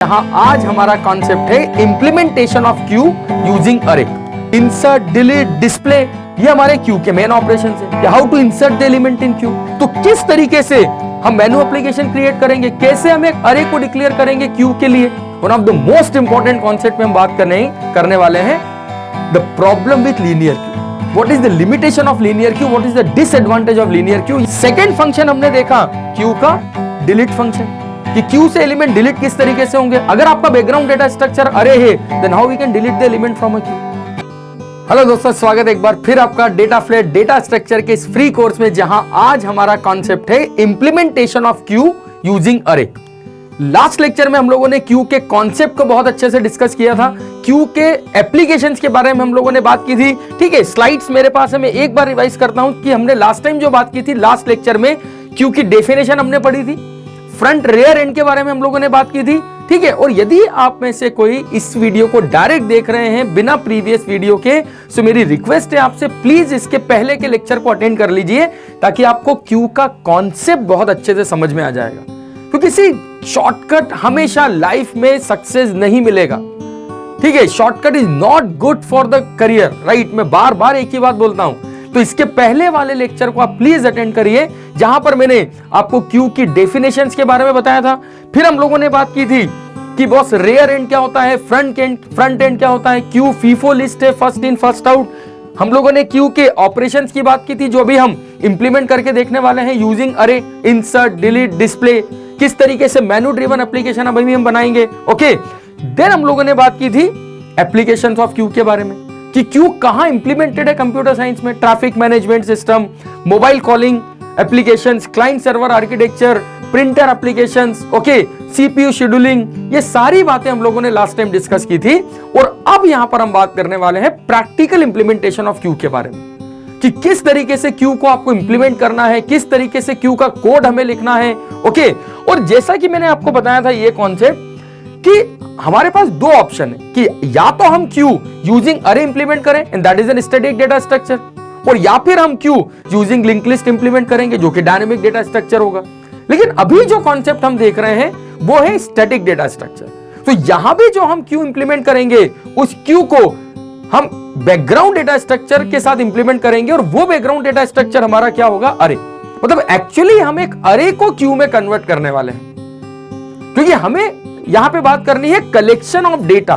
यहाँ आज हमारा कॉन्सेप्ट है implementation of queue using array. Insert, delete, display ये हमारे क्यू के मेन ऑपरेशन है। How to insert the element in queue, तो किस तरीके से हम मेनू एप्लीकेशन क्रिएट करेंगे, कैसे हम एक अरे को डिक्लेयर करेंगे क्यू के लिए। One of the most important concept में हम बात करने वाले हैं the problem with linear Q. What is the limitation of linear Q, what is the disadvantage of linear Q. Second function हमने देखा क्यू का डिलीट फंक्शन, कि क्यू से एलिमेंट डिलीट किस तरीके से होंगे। अगर आपका बैकग्राउंड डेटा स्ट्रक्चर अरे है, then how we can delete the element from a queue. Hello दोस्तों, स्वागत है एक बार फिर आपका डेटा फ्लेट डेटा स्ट्रक्चर के इस फ्री कोर्स में, जहां आज हमारा कॉन्सेप्ट है इंप्लीमेंटेशन ऑफ क्यू यूजिंग अरे। लास्ट लेक्चर में हम लोगों ने क्यू के कॉन्सेप्ट को बहुत अच्छे से डिस्कस किया था, क्यू के एप्लीकेशंस के बारे में हम लोगों ने बात की थी। ठीक है, स्लाइड्स मेरे पास है, मैं एक बार रिवाइज करता हूं कि हमने लास्ट टाइम जो बात की थी, लास्ट लेक्चर में क्यू की डेफिनेशन हमने पढ़ी थी, फ्रंट रेयर एंड के बारे में हम लोगों ने बात की थी। ठीक है, और यदि आप में से कोई इस वीडियो को डायरेक्ट देख रहे हैं बिना प्रीवियस वीडियो के, तो मेरी रिक्वेस्ट है आपसे, प्लीज इसके पहले के लेक्चर को अटेंड कर लीजिए, ताकि आपको क्यू का कॉन्सेप्ट बहुत अच्छे से समझ में आ जाएगा। तो किसी शॉर्टकट हमेशा लाइफ में सक्सेस नहीं मिलेगा। ठीक है, shortcut is not good for the career, right. मैं बार बार एक ही बात बोलता हूं, तो इसके पहले वाले लेक्चर को आप प्लीज अटेंड करिए, जहां पर मैंने आपको क्यू की डेफिनेशंस के बारे में बताया था। फिर हम लोगों ने बात की थी कि बॉस रेयर एंड क्या होता है, फ्रंट एंड क्या होता है, क्यू फीफो लिस्ट है, फर्स्ट इन फर्स्ट आउट। हम लोगों ने क्यू के ऑपरेशंस की बात की थी, जो भी हम इंप्लीमेंट करके देखने वाले हैं using array, insert, delete, display, किस तरीके से मेनू ड्रिवन एप्लीकेशन अभी हम बनाएंगे। ओके, देन हम लोगों ने बात की थी एप्लीकेशंस ऑफ क्यू के बारे में, कि क्यू कहां इंप्लीमेंटेड है कंप्यूटर साइंस में। Traffic management system, mobile calling applications, client server architecture, printer applications, okay, CPU scheduling, ये सारी बातें हम लोगों ने लास्ट टाइम डिस्कस की थी। और अब यहां पर हम बात करने वाले हैं प्रैक्टिकल इंप्लीमेंटेशन ऑफ क्यू के बारे में, कि किस तरीके से क्यू को आपको इंप्लीमेंट करना है, किस तरीके से क्यू का कोड हमें लिखना है। ओके, और जैसा कि मैंने आपको बताया था ये कॉन्सेप्ट, कि हमारे पास दो ऑप्शन है, कि या तो हम क्यू यूजिंग अरे इंप्लीमेंट करें, and that is an static data structure, और या फिर हम Q using link list implement करेंगे, जो कि डायनेमिक डेटा स्ट्रक्चर होगा। लेकिन अभी जो कॉन्सेप्ट हम देख रहे हैं वो है स्टैटिक डेटा स्ट्रक्चर। तो यहां भी जो हम क्यू इंप्लीमेंट करेंगे, उस क्यू को हम बैकग्राउंड डेटा स्ट्रक्चर के साथ इंप्लीमेंट करेंगे, और वो बैकग्राउंड डेटा स्ट्रक्चर हमारा क्या होगा, अरे। मतलब एक्चुअली हम एक अरे को क्यू में कन्वर्ट करने वाले हैं, क्योंकि हमें यहां पे बात करनी है collection of data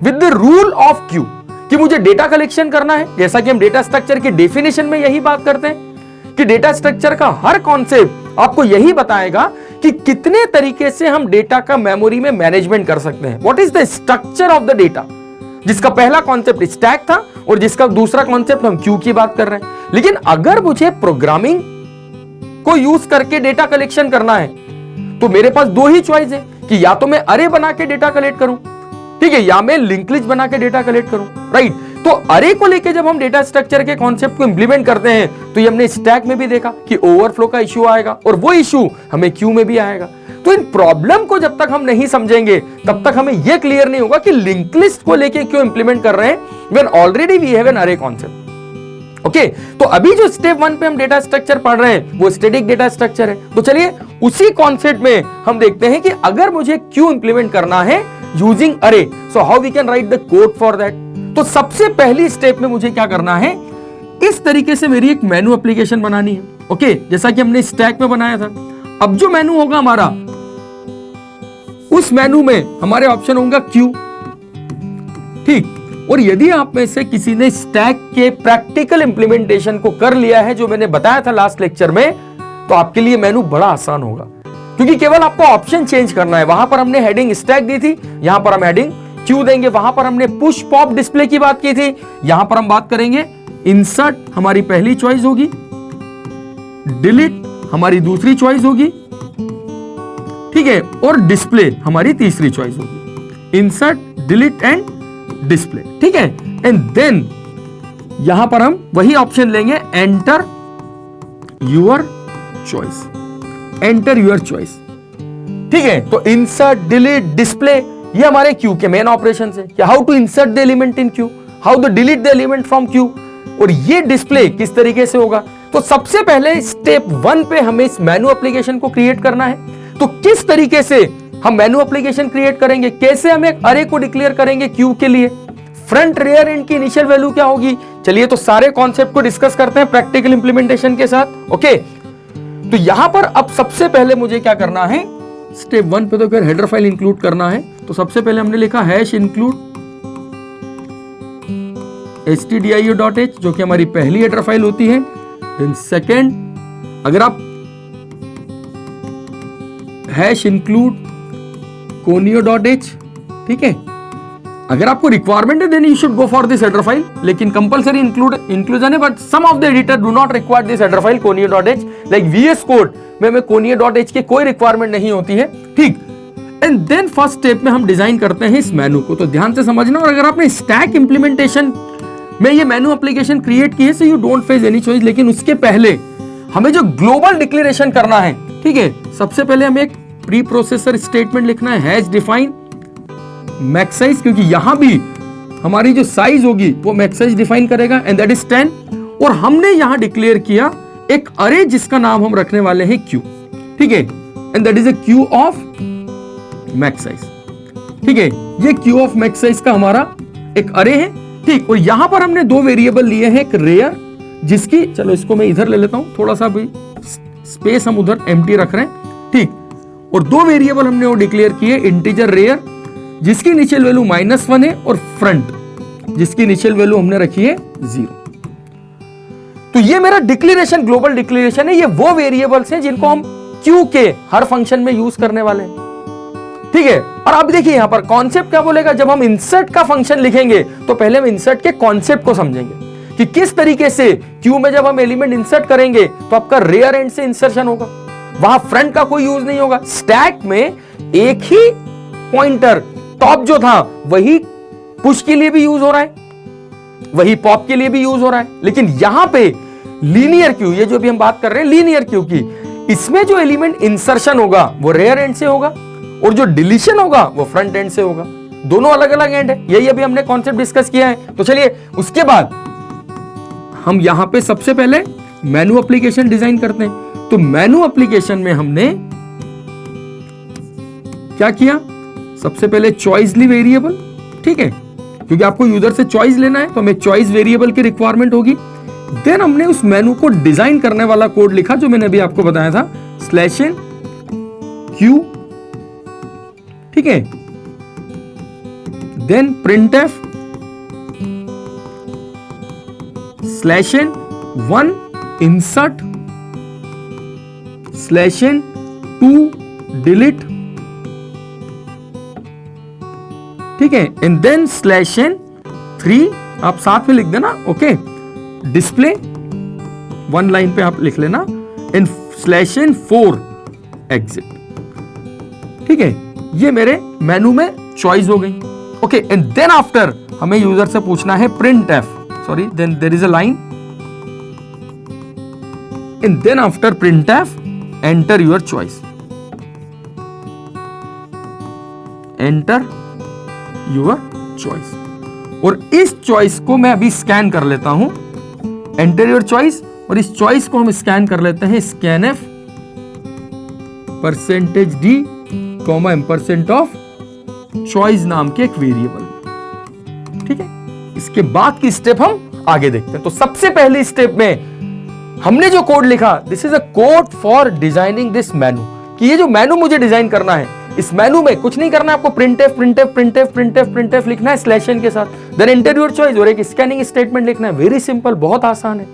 with the rule of queue, कि मुझे डेटा कलेक्शन करना है। जैसा कि हम डेटा स्ट्रक्चर की डेफिनेशन में यही बात करते हैं, कि डेटा स्ट्रक्चर का हर कॉन्सेप्ट आपको यही बताएगा कि कितने तरीके से हम डेटा का मेमोरी में मैनेजमेंट कर सकते हैं। What is the structure of the data, जिसका पहला कॉन्सेप्ट स्टैक था, और जिसका दूसरा कॉन्सेप्ट हम क्यू की बात कर रहे हैं। लेकिन अगर मुझे प्रोग्रामिंग को यूज करके डेटा कलेक्शन करना है, तो मेरे पास दो ही चॉइस है, कि या तो मैं अरे बना के डेटा कलेक्ट करूं, ठीक है, या मैं लिंक लिस्ट बना के डेटा कलेक्ट करूं, राइट। तो अरे को लेके जब हम डेटा स्ट्रक्चर के कॉन्सेप्ट को इंप्लीमेंट करते हैं, तो ये हमने स्टैक में भी देखा कि ओवरफ्लो का इश्यू आएगा, और वो इश्यू हमें क्यू में भी आएगा। तो इन प्रॉब्लम को जब तक हम नहीं समझेंगे, तब तक हमें यह क्लियर नहीं होगा कि लिंक लिस्ट को लेके क्यों इंप्लीमेंट कर रहे हैं, when already we have an array concept. Okay, तो अभी जो स्टेप 1 पे हम डेटा स्ट्रक्चर पढ़ रहे हैं, वो स्टैटिक डेटा स्ट्रक्चर है। तो चलिए उसी कॉन्सेप्ट में हम देखते हैं कि अगर मुझे क्यू इंप्लीमेंट करना है using array, so how we can write the code for that. तो सबसे पहली स्टेप में मुझे क्या करना है, इस तरीके से मेरी एक मेनू एप्लीकेशन बनानी है। ओके, जैसा कि हमने स्टैक में बनाया था। अब जो मेनू होगा हमारा, उस मेनू में हमारे ऑप्शन होगा क्यू, ठीक। और यदि आप में से किसी ने स्टैक के प्रैक्टिकल इंप्लीमेंटेशन को कर लिया है, जो मैंने बताया था लास्ट लेक्चर में, तो आपके लिए मेनू बड़ा आसान होगा, क्योंकि केवल आपको ऑप्शन चेंज करना है। वहां पर हमने हेडिंग स्टैक दी थी, यहां पर हम हेडिंग क्यू देंगे। वहां पर हमने पुश पॉप डिस्प्ले की बात की थी, यहां पर हम बात करेंगे इंसर्ट, हमारी पहली चॉइस होगी, डिलीट हमारी दूसरी चॉइस होगी, ठीक है, और डिस्प्ले हमारी तीसरी चॉइस होगी। इंसर्ट, डिलीट एंड डिस्प्ले, ठीक है। एंड देन यहां पर हम वही ऑप्शन लेंगे, enter your choice, enter your choice, ठीक है। तो इंसर्ट, डिलीट, डिस्प्ले ये हमारे क्यू के मेन ऑपरेशन है, कि how to insert the element in queue, how to delete the element from queue, और ये डिस्प्ले किस तरीके से होगा। तो सबसे पहले स्टेप 1 पे हमें इस मेनू एप्लीकेशन को क्रिएट करना है। तो किस तरीके से हम मेनू एप्लीकेशन क्रिएट करेंगे। कैसे? हम एक अरे को डिक्लेयर करेंगे क्यू के लिए। फ्रंट, रेयर एंड की इनिशियल वैल्यू क्या होगी? चलिए तो सारे कॉन्सेप्ट को डिस्कस करते हैं प्रैक्टिकल इंप्लीमेंटेशन के साथ। ओके, तो यहां पर अब सबसे पहले मुझे क्या करना है, स्टेप 1 पे तो फिर हेडर फाइल इंक्लूड करना है। तो सबसे पहले हमने लिखा हैश इंक्लूड stdio.h, जो कि हमारी पहली हेडर फाइल होती है। देन सेकेंड, अगर आप हैश इंक्लूड conio.h, ठीक है, अगर आपको रिक्वायरमेंट है then you should go for this header file, लेकिन कंपलसरी इंक्लूजन है, but some of the editor do not require this header file conio.h। Like VS code में हमें conio.h की कोई रिक्वायरमेंट नहीं होती है, ठीक। एंड देन फर्स्ट स्टेप में हम डिजाइन करते हैं इस मेनू को, तो ध्यान से समझना। और अगर आपने स्टैक इंप्लीमेंटेशन में ये मेनू एप्लीकेशन क्रिएट की है so you don't face any choice, लेकिन उसके पहले हमें जो ग्लोबल डिक्लेरेशन करना है, ठीक है, सबसे पहले हमें एक प्री प्रोसेसर स्टेटमेंट लिखना है, हैश डिफाइन मैक्स साइज, क्योंकि यहां भी हमारी जो साइज होगी वो मैक्स साइज डिफाइन करेगा, एंड दैट इज 10। और हमने यहां डिक्लेयर किया एक अरे जिसका नाम हम रखने वाले हैं क्यू, ठीक है, and that is a Q of max size, ठीक है। ये क्यू ऑफ मैक्स साइज का हमारा एक अरे है, ठीक। और यहां पर हमने दो वेरिएबल लिए हैं, एक रेयर जिसकी, चलो इसको मैं इधर ले लेता हूं, थोड़ा सा भी स्पेस हम उधर एम्प्टी रख रहे हैं, ठीक। और दो वेरिएबल हमने वो डिक्लेयर किए, इंटीजर रेयर जिसकी इनिशियल वैल्यू -1 है, और फ्रंट जिसकी इनिशियल वैल्यू हमने रखी है 0। तो ये मेरा डिक्लेरेशन, ग्लोबल डिक्लेरेशन है। ये वो वेरिएबल्स हैं जिनको हम क्यू के हर फंक्शन में यूज करने वाले हैं, ठीक है। और अब देखिए यहां पर कॉन्सेप्ट क्या बोलेगा, जब हम इंसर्ट का फंक्शन लिखेंगे तो पहले हम इंसर्ट के कॉन्सेप्ट को समझेंगे कि किस तरीके से क्यू में जब हम एलिमेंट इंसर्ट करेंगे तो आपका रेयर एंड से इंसर्शन होगा, वहां फ्रंट का कोई यूज नहीं होगा। स्टैक में एक ही पॉइंटर टॉप जो था वही पुश के लिए भी यूज हो रहा है, वही पॉप के लिए भी यूज हो रहा है, लेकिन यहां पे लीनियर क्यू, ये जो भी हम बात कर रहे हैं लीनियर क्यू की, इसमें जो एलिमेंट इंसर्शन होगा वो रेयर एंड से होगा और जो डिलीशन होगा वो फ्रंट एंड से होगा। दोनों अलग अलग एंड है, यही अभी हमने कॉन्सेप्ट डिस्कस किया है। तो चलिए उसके बाद हम यहां पे सबसे पहले मेनू एप्लीकेशन डिजाइन करते हैं। तो मेनू एप्लीकेशन में हमने क्या किया, सबसे पहले चॉइस ली वेरिएबल, ठीक है, क्योंकि आपको यूजर से चॉइस लेना है तो हमें चॉइस वेरिएबल की रिक्वायरमेंट होगी। देन हमने उस मेनू को डिजाइन करने वाला कोड लिखा जो मैंने अभी आपको बताया था, /n q, ठीक है, then printf /n 1 insert /n 2 delete, ठीक है, एंड देन /n 3 आप साथ में लिख देना, ओके, डिस्प्ले 1 लाइन पे आप लिख लेना, एंड /n 4 एग्जिट, ठीक है। ये मेरे मेनू में चॉइस हो गई, ओके। एंड देन आफ्टर हमें यूजर से पूछना है printf, sorry, then there is a line, and then after printf enter your choice, enter your choice. और इस चॉइस को मैं अभी स्कैन कर लेता हूं, एंटर योर चॉइस, और इस चॉइस को हम स्कैन कर लेते हैं, scanf %d, % ऑफ चॉइस नाम के एक वेरिएबल, ठीक है। इसके बाद की स्टेप हम आगे देखते हैं। तो सबसे पहले स्टेप में हमने जो कोड लिखा, this is a code for designing this मेनू, कि ये जो मेनू मुझे डिजाइन करना है, इस मेनू में कुछ नहीं करना है आपको, printf लिखना है /n के साथ, देन एंटर योर चॉइस और एक स्कैनिंग स्टेटमेंट लिखना है। वेरी सिंपल, बहुत आसान है।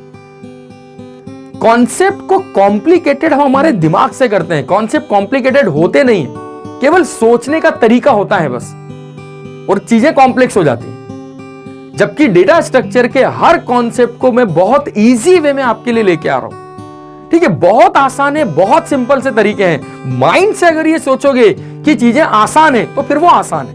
कॉन्सेप्ट को कॉम्प्लिकेटेड हम हमारे दिमाग से करते हैं, कॉन्सेप्ट कॉम्प्लिकेटेड होते नहीं है, केवल सोचने का तरीका होता है बस, और चीजें कॉम्प्लेक्स हो जाती हैं। जबकि डेटा स्ट्रक्चर के हर कॉन्सेप्ट को मैं बहुत इजी वे में आपके लिए लेके आ रहा हूं, ठीक है, बहुत आसान है, बहुत सिंपल से तरीके हैं। माइंड से अगर ये सोचोगे कि चीजें आसान है तो फिर वो आसान है,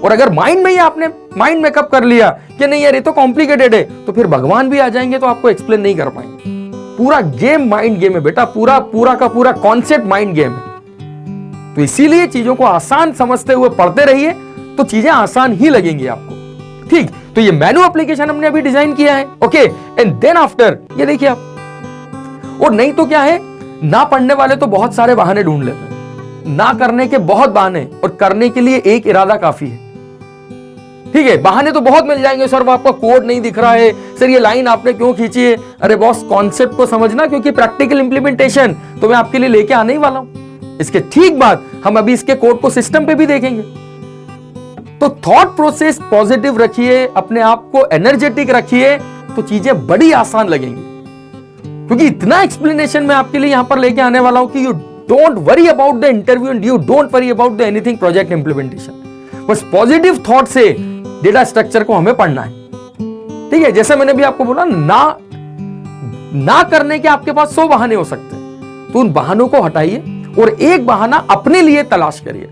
और अगर माइंड में ही आपने माइंड मेकअप कर लिया कि नहीं यार ये तो कॉम्प्लिकेटेड है, तो फिर भगवान भी आ जाएंगे तो आपको एक्सप्लेन नहीं कर पाएंगे। पूरा गेम माइंड गेम है बेटा, पूरा का पूरा कॉन्सेप्ट माइंड गेम है। तो इसीलिए चीजों को आसान समझते हुए पढ़ते रहिए तो चीजें आसान ही लगेंगी आपको, ठीक। तो ये मेनू एप्लीकेशन हमने अभी डिजाइन किया है, ओके, एंड देन आफ्टर ये देखिए आप, और नहीं तो क्या है, ना पढ़ने वाले तो बहुत सारे बहाने ढूंढ लेते हैं, ना करने के बहुत बहाने और करने के लिए एक इरादा काफी है। ठीक है, बहाने तो बहुत मिल जाएंगे, सर वो आपका कोड नहीं दिख रहा है, सर ये लाइन आपने क्यों खींची है। अरे बॉस, कॉन्सेप्ट को समझना, क्योंकि प्रैक्टिकल इंप्लीमेंटेशन तो मैं आपके लिए लेके आने ही वाला हूं। इसके ठीक बाद हम अभी इसके कोड को सिस्टम पे भी देखेंगे। तो थॉट प्रोसेस पॉजिटिव रखिए, अपने आप को एनर्जेटिक रखिए, तो चीजें बड़ी आसान लगेंगी। क्योंकि इतना एक्सप्लेनेशन मैं आपके लिए यहां पर लेके आने वाला हूं कि you don't worry about the interview and you don't worry about the anything project implementation. बस पॉजिटिव थॉट से डेटा स्ट्रक्चर को हमें पढ़ना है। ठीक है, जैसे मैंने भी आपको बोला ना करने के आपके पास 100 बहाने हो सकते हैं, तो उन बहानों को हटाइए और एक बहाना अपने लिए तलाश करिए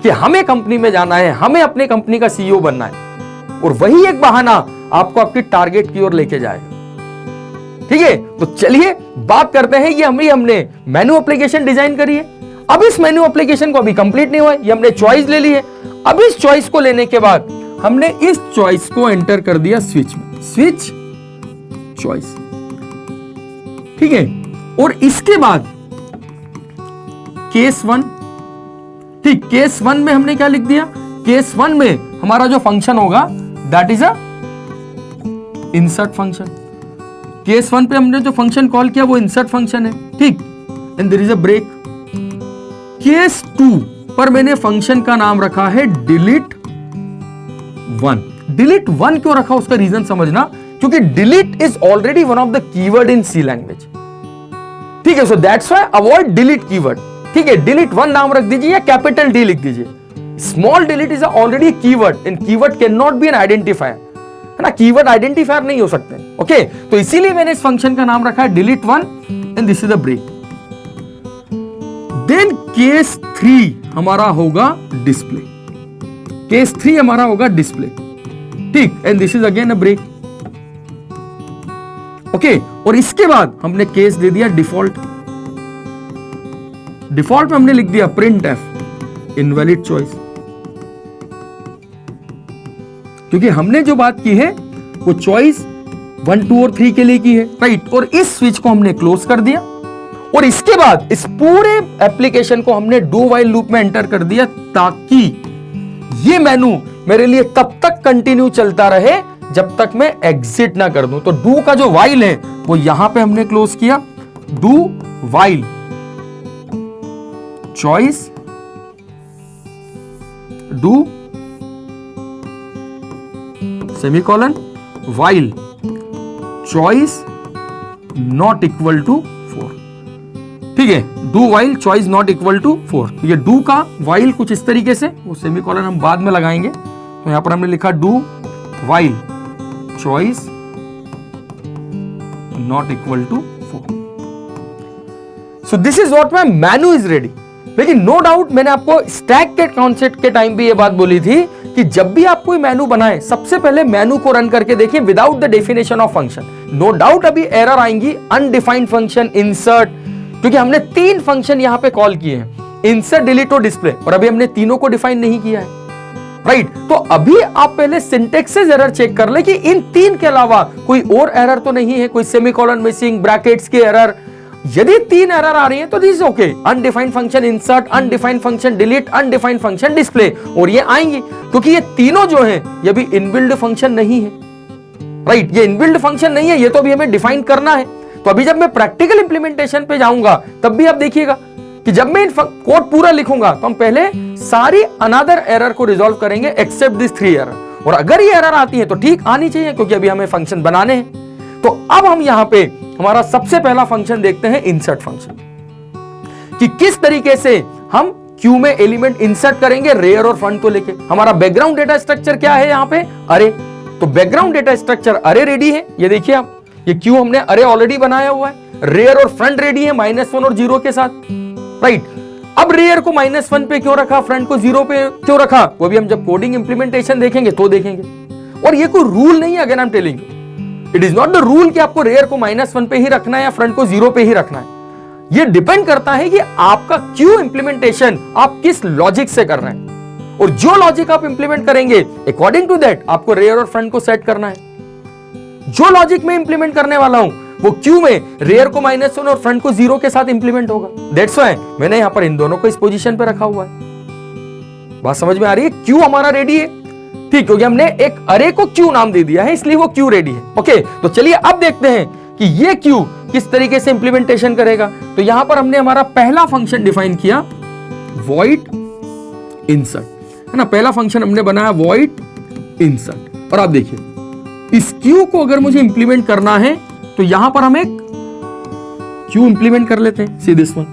कि हमें कंपनी में जाना है, हमें अपने कंपनी का सीईओ बनना है, और वही एक बहाना आपको आपकी टारगेट की ओर लेके जाएगा। ठीक है, तो चलिए बात करते हैं। ये हमने मेनू एप्लीकेशन डिजाइन करी है। अब इस मेनू एप्लीकेशन को अभी कंप्लीट नहीं हुआ है, ये हमने चॉइस ले ली है। अब इस चॉइस को लेने के बाद हमने इस चॉइस को एंटर कर दिया स्विच में, स्विच चॉइस। ठीक है, और इसके बाद केस 1, ठीक, केस 1 में हमने क्या लिख दिया, केस 1 में हमारा जो फंक्शन होगा that is a insert function. Case 1 पे हमने जो फंक्शन कॉल किया वो इंसर्ट फंक्शन है। ठीक, and there is a break. Case 2 पर मैंने फंक्शन का नाम रखा है डिलीट 1। डिलीट 1 क्यों रखा, उसका रीजन समझना, क्योंकि delete is already one of the keyword in C language. ठीक है, so that's why avoid delete keyword. ठीक है, डिलीट 1 नाम रख दीजिए या कैपिटल डी लिख दीजिए। Small delete is already keyword and keyword can not be N identifier, है ना, कीवर्ड आइडेंटिफायर नहीं हो सकते। ओके, तो इसीलिए मैंने इस फंक्शन का नाम रखा है delete 1 and this is the break. Then case 3 हमारा होगा डिस्प्ले। केस 3 हमारा होगा डिस्प्ले। ठीक, and this is again a break. Okay, और इसके बाद हमने केस दे दिया डिफॉल्ट। डिफॉल्ट में हमने लिख दिया प्रिंट एफ इनवैलिड चॉइस, क्योंकि हमने जो बात की है वो चॉइस 1, 2 और 3 के लिए की है, राइट। और इस स्विच को हमने क्लोज कर दिया और इसके बाद इस पूरे एप्लीकेशन को हमने डू व्हाइल लूप में एंटर कर दिया, ताकि ये मेनू मेरे लिए तब तक कंटिन्यू चलता रहे जब तक मैं एग्जिट ना कर दूं। तो डू का जो व्हाइल है वो यहां पे हमने क्लोज किया, do while choice do semicolon while choice not equal to 4। ठीक है, do while choice not equal to 4। ये डू का व्हाइल कुछ इस तरीके से, वो सेमीकोलन हम बाद में लगाएंगे। तो यहां पर हमने लिखा do while choice not equal to 4। So this is what my menu is ready. लेकिन नो डाउट मैंने आपको स्टैक के कॉन्सेप्ट के टाइम भी ये बात बोली थी कि जब भी आप कोई मेनू बनाए, सबसे पहले मेनू को रन करके देखिए without the definition of function. No doubt अभी एरर आएंगी, अनडिफाइंड फंक्शन, इंसर्ट, क्योंकि हमने 3 फंक्शन यहां पे कॉल किए हैं, इंसर्ट, डिलीट और डिस्प्ले, और अभी हमने तीनों को डिफाइन नहीं किया है, राइट। तो अभी आप पहले सिंटेक्सेस एरर चेक कर ले कि इन 3 के अलावा कोई और एरर तो नहीं है, कोई सेमीकोलन मिसिंग, ब्रैकेट्स की एरर। यदि 3 एरर आ रही है तो this is okay, undefined function insert, undefined function delete, undefined function display, और ये आएंगी क्योंकि ये तीनों जो है ये भी इनबिल्ड फंक्शन नहीं है, राइट। ये इनबिल्ड फंक्शन नहीं है, ये तो अभी हमें डिफाइन करना है। तो अभी जब मैं प्रैक्टिकल इंप्लीमेंटेशन पे जाऊंगा तब भी आप देखिएगा कि जब मैं कोड पूरा लिखूंगा तो हम पहले सारी अनदर एरर को रिजॉल्व करेंगे एक्सेप्ट दिस 3 एरर, और अगर ये एरर आती है तो ठीक आनी चाहिए क्योंकि अभी हमें फंक्शन बनाने हैं। तो अब हम यहां पे हमारा सबसे पहला फंक्शन देखते हैं, इंसर्ट फंक्शन, कि किस तरीके से हम क्यू में एलिमेंट इंसर्ट करेंगे रेयर और फ्रंट को लेके। हमारा बैकग्राउंड डेटा स्ट्रक्चर क्या है यहाँ पे, अरे। तो बैकग्राउंड डेटा स्ट्रक्चर अरे रेडी है, ये देखिए आप, ये क्यू हमने अरे ऑलरेडी बनाया हुआ है, रेयर और फ्रंट रेडी है -1 और 0 के साथ, राइट। अब रेयर को -1 पे क्यों रखा, फ्रंट को 0 पे क्यों रखा, वो भी हम जब कोडिंग इंप्लीमेंटेशन देखेंगे तो देखेंगे। और ये कोई रूल नहीं है, again I am telling you, it is not the rule कि आपको रेयर को -1 पे ही रखना है या फ्रंट को 0 पे ही रखना है। ये डिपेंड करता है कि आपका क्यू इंप्लीमेंटेशन आप किस लॉजिक से कर रहे हैं, और जो लॉजिक आप इंप्लीमेंट करेंगे अकॉर्डिंग टू दैट आपको रेयर और फ्रंट को सेट करना है। जो लॉजिक में इंप्लीमेंट करने वाला हूं वो क्यू में रेयर को -1 और फ्रंट को 0 के साथ इंप्लीमेंट होगा। दैट्स व्हाई मैंने यहां पर इन दोनों को इस पोजीशन पे रखा हुआ है। बात समझ में आ रही है? क्यू हमारा रेडी है, ठीक, क्योंकि हमने एक अरे को क्यू नाम दे दिया है, इसलिए वो क्यू रेडी है। ओके, तो चलिए अब देखते हैं कि ये क्यू किस तरीके से इंप्लीमेंटेशन करेगा। तो यहां पर हमने हमारा पहला फंक्शन डिफाइन किया, वॉइड इंसर्ट, है ना। पहला फंक्शन हमने बनाया वॉइड इंसर्ट। और आप देखिए इस क्यू को अगर मुझे इंप्लीमेंट करना है तो यहां पर हम एक क्यू इंप्लीमेंट कर लेते हैं। सी दिस वन,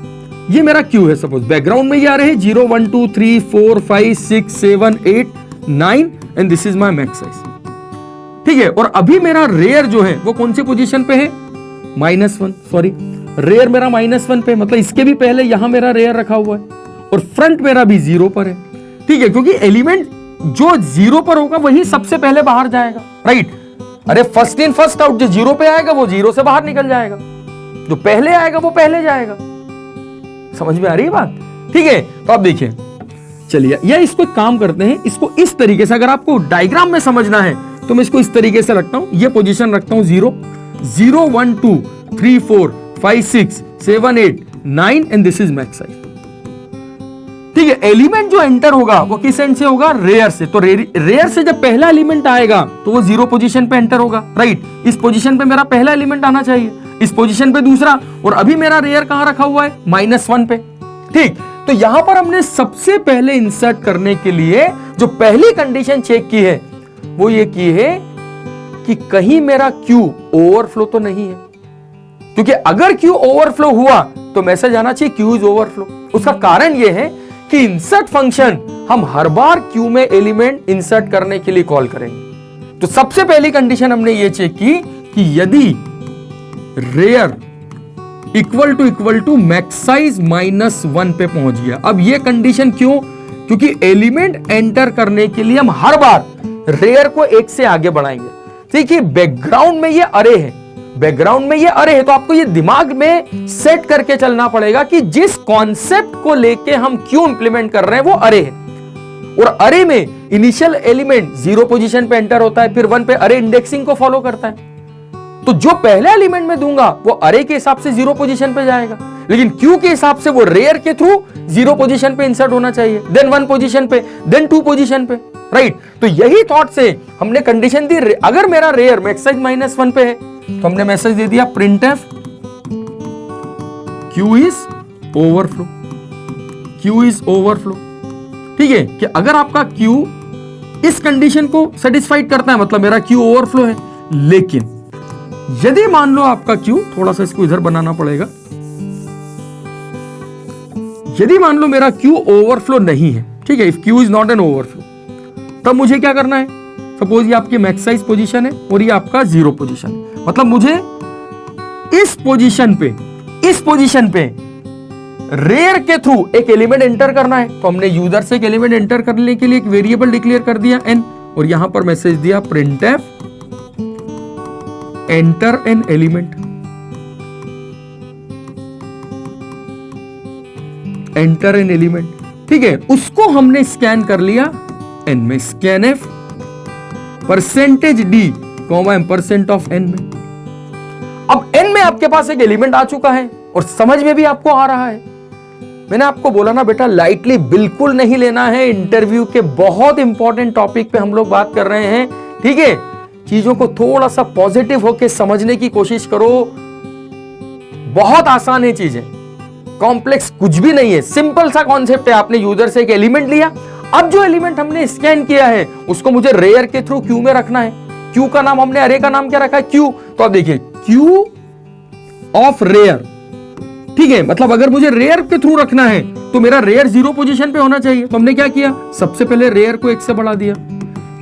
ये मेरा क्यू है। सपोज बैकग्राउंड में ये आ रहे हैं 0 1 2 3 4 5 6 7 8 9 and this is my max size, ठीक है। और अभी मेरा रेयर जो है वो कौन सी पोजीशन पे है? -1, सॉरी, रेयर मेरा -1 पे, मतलब इसके भी पहले यहां मेरा रेयर रखा हुआ है और फ्रंट मेरा भी 0 पर है, ठीक है, क्योंकि एलिमेंट जो 0 पर होगा वही सबसे पहले बाहर जाएगा, राइट। अरे फर्स्ट इन फर्स्ट आउट, जो 0 पे आएगा वो 0 से बाहर निकल जाएगा, जो पहले आएगा वो पहले जाएगा। समझ में आ रही है बात? ठीक है, तो आप देखिए, चलिए या इसको एक काम करते हैं, इसको इस तरीके से, अगर आपको डायग्राम में समझना है तो मैं इसको इस तरीके से रखता हूं, ये पोजीशन रखता हूं 0 0 1 2 3 4 5 6 7 8 9 and this is max size, ठीक है। एलिमेंट जो एंटर होगा वो किस एंड से होगा? रेयर से। तो रेयर से जब पहला एलिमेंट आएगा तो वो 0 पोजीशन पे एंटर होगा, राइट। इस पोजीशन पे मेरा पहला एलिमेंट आना चाहिए, इस पोजीशन पे दूसरा, और अभी मेरा रेयर कहां रखा हुआ है? -1 पे, ठीक। तो यहां पर हमने सबसे पहले इंसर्ट करने के लिए जो पहली कंडीशन चेक की है वो ये की है कि कहीं मेरा क्यू ओवरफ्लो तो नहीं है, क्योंकि अगर क्यू ओवरफ्लो हुआ तो मैसेज आना चाहिए क्यू इज ओवरफ्लो। उसका कारण यह है कि इंसर्ट फंक्शन हम हर बार क्यू में एलिमेंट इंसर्ट करने के लिए कॉल करेंगे। तो सबसे पहली कंडीशन हमने ये चेक की कि यदि rear equal to max size -1 पे पहुंच गया। अब ये कंडीशन क्यों? क्योंकि एलिमेंट एंटर करने के लिए हम हर बार रेयर को एक से आगे बढ़ाएंगे। देखिए बैकग्राउंड में ये अरे है, बैकग्राउंड में ये अरे है, तो आपको ये दिमाग में सेट करके चलना पड़ेगा कि जिस कॉन्सेप्ट को लेके हम क्यों इंप्लीमेंट कर रहे हैं वो अरे है। और अरे में इनिशियल एलिमेंट 0 पोजीशन पे एंटर होता है, फिर 1 पे अरे इंडेक्सिंग को फॉलो करता है। तो जो पहले एलिमेंट में दूंगा वो अरे के हिसाब से 0 पोजीशन पे जाएगा, लेकिन क्यू के हिसाब से वो रेयर के थ्रू 0 पोजीशन पे इंसर्ट होना चाहिए, देन 1 पोजीशन पे, देन 2 पोजीशन पे, राइट। तो यही थॉट से हमने कंडीशन दी, अगर मेरा रेयर मैक्स साइज -1 पे है तो हमने मैसेज दे दिया printf Q is overflow, Q is overflow, ठीक है। कि अगर आपका क्यू इस कंडीशन को सेटिस्फाइड करता है मतलब मेरा क्यू ओवरफ्लो है। लेकिन यदि मान लो आपका क्यू, थोड़ा सा इसको इधर बनाना पड़ेगा, यदि मान लो मेरा क्यू ओवरफ्लो नहीं है, ठीक है, if Q is not an overflow, तब मुझे क्या करना है? सपोज ये आपकी मैक्स साइज पोजीशन है और ये आपका 0 पोजीशन है, मतलब मुझे इस पोजीशन पे रेयर के थ्रू एक एलिमेंट एंटर करना है। तो हमने यूजर से एक एलिमेंट एंटर करने के लिए एक वेरिएबल डिक्लेयर कर दिया n, और यहां पर मैसेज दिया printf enter an element, enter an element, ठीक है। उसको हमने स्कैन कर लिया n में, scanf %d, %n में। अब n में आपके पास एक एलिमेंट आ चुका है और समझ में भी आपको आ रहा है। मैंने आपको बोला ना बेटा, लाइटली बिल्कुल नहीं लेना है। इंटरव्यू के बहुत इंपॉर्टेंट टॉपिक पे हम लोग बात कर रहे हैं, ठीक है। चीजों को थोड़ा सा पॉजिटिव होकर समझने की कोशिश करो। बहुत आसान है चीजें, कॉम्प्लेक्स कुछ भी नहीं है, सिंपल सा कॉन्सेप्ट है। आपने यूजर से एक एलिमेंट लिया, अब जो एलिमेंट हमने स्कैन किया है उसको मुझे रेयर के थ्रू क्यू में रखना है। क्यू का नाम हमने अरे का नाम क्या रखा है? क्यू। तो आप देखिए क्यू ऑफ रेयर, ठीक है, मतलब अगर मुझे रेयर के थ्रू रखना है तो मेरा रेयर 0 पोजीशन पे होना चाहिए। तो हमने क्या किया? सबसे पहले रेयर को 1 से बढ़ा दिया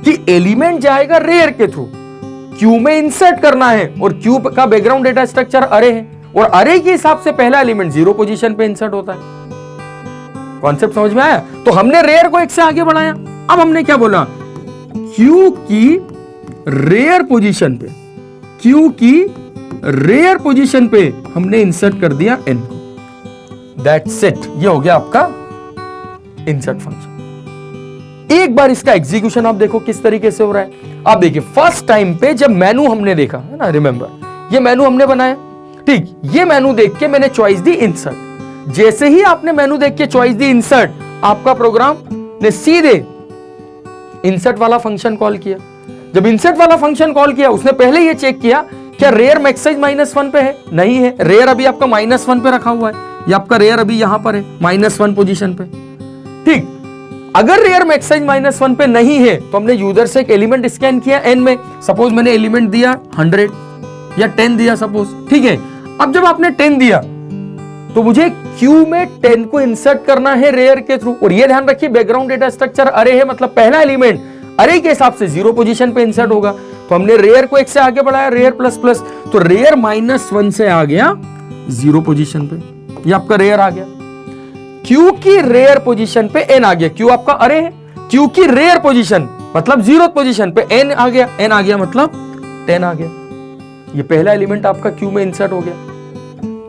कि एलिमेंट जाएगा रेयर के थ्रू, क्यू में इंसर्ट करना है, और क्यू का बैकग्राउंड डेटा स्ट्रक्चर अरे है, और अरे के हिसाब से पहला एलिमेंट 0 पोजीशन पे इंसर्ट होता है। कॉन्सेप्ट समझ में आया? तो हमने रेयर को 1 से आगे बढ़ाया। अब हमने क्या बोला? क्यू की रेयर पोजीशन पे, क्यू की रेयर पोजीशन पे हमने इंसर्ट कर दिया n को। दैट्स इट, ये हो गया आपका इंसर्ट फंक्शन। एक बार इसका एग्जीक्यूशन आप देखो किस तरीके से हो रहा है। आप देखिए फर्स्ट टाइम पे जब मेनू हमने देखा है ना, रिमेंबर ये मेनू हमने बनाया, ठीक, ये मेनू देख के मैंने चॉइस दी इंसर्ट। जैसे ही आपने मेनू देख के चॉइस दी इंसर्ट, आपका प्रोग्राम ने सीधे इंसर्ट वाला फंक्शन कॉल किया। जब इंसर्ट वाला फंक्शन कॉल किया, उसने पहले ये चेक किया क्या रेयर मैक्साइज -1 पे है, नहीं है, रेयर अभी आपका -1 पे रखा हुआ है, ये आपका रेयर अभी यहां पर है -1 पोजीशन पे, ठीक। अगर रेयर मैक्साइज -1 पे नहीं है तो हमने यूजर से एक एलिमेंट स्कैन किया n में, सपोज मैंने एलिमेंट दिया 100 या 10 दिया सपोज, ठीक है। अब जब आपने 10 दिया तो मुझे क्यू में 10 को इंसर्ट करना है रेयर के थ्रू, और ये ध्यान रखिए बैकग्राउंड डेटा स्ट्रक्चर अरे है, मतलब पहला एलिमेंट अरे के हिसाब से 0 पोजीशन पे इंसर्ट होगा, तो हमने रेयर को एक से आगे बढ़ाया, रेयर प्लस प्लस, तो रेयर -1 से आ गया 0 पोजीशन पे, ये आपका रेयर आ गया। क्यू की रेयर पोजीशन पे n आ गया, क्यू आपका अरे है, क्यू की रेयर पोजीशन मतलब 0 पोजीशन पे n आ गया मतलब 10 आ गया, ये पहला एलिमेंट आपका क्यू में इंसर्ट हो गया।